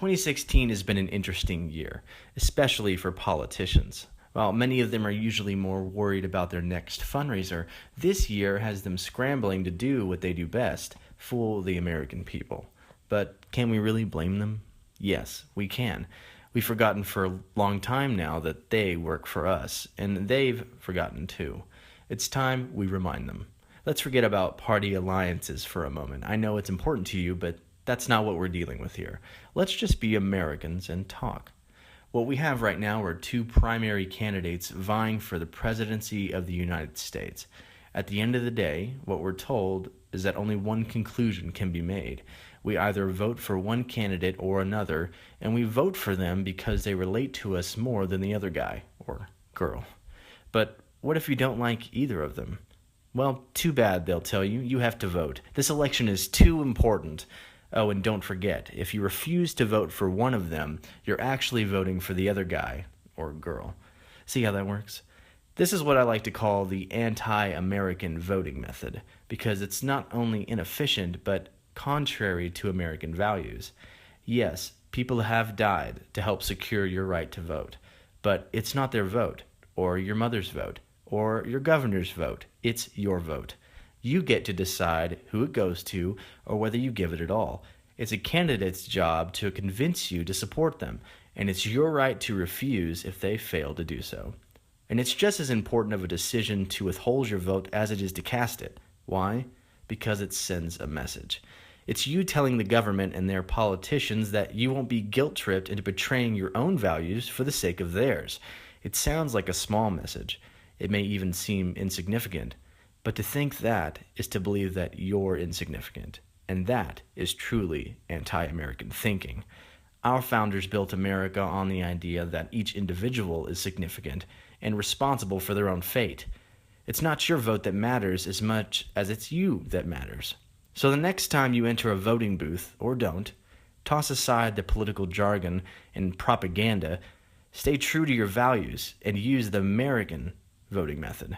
2016 has been an interesting year, especially for politicians. While many of them are usually more worried about their next fundraiser, this year has them scrambling to do what they do best, fool the American people. But can we really blame them? Yes, we can. We've forgotten for a long time now that they work for us, and they've forgotten too. It's time we remind them. Let's forget about party alliances for a moment. I know it's important to you, but that's not what we're dealing with here. Let's just be Americans and talk. What we have right now are two primary candidates vying for the presidency of the United States. At the end of the day, what we're told is that only one conclusion can be made. We either vote for one candidate or another, and we vote for them because they relate to us more than the other guy or girl. But what if you don't like either of them? Well, too bad, they'll tell you. You have to vote. This election is too important. Oh, and don't forget, if you refuse to vote for one of them, you're actually voting for the other guy or girl. See how that works? This is what I like to call the anti-American voting method, because it's not only inefficient, but contrary to American values. Yes, people have died to help secure your right to vote, but it's not their vote, or your mother's vote, or your governor's vote. It's your vote. You get to decide who it goes to or whether you give it at all. It's a candidate's job to convince you to support them, and it's your right to refuse if they fail to do so. And it's just as important of a decision to withhold your vote as it is to cast it. Why? Because it sends a message. It's you telling the government and their politicians that you won't be guilt-tripped into betraying your own values for the sake of theirs. It sounds like a small message. It may even seem insignificant. But to think that is to believe that you're insignificant, and that is truly anti-American thinking. Our founders built America on the idea that each individual is significant and responsible for their own fate. It's not your vote that matters as much as it's you that matters. So the next time you enter a voting booth, or don't, toss aside the political jargon and propaganda, stay true to your values, and use the American voting method.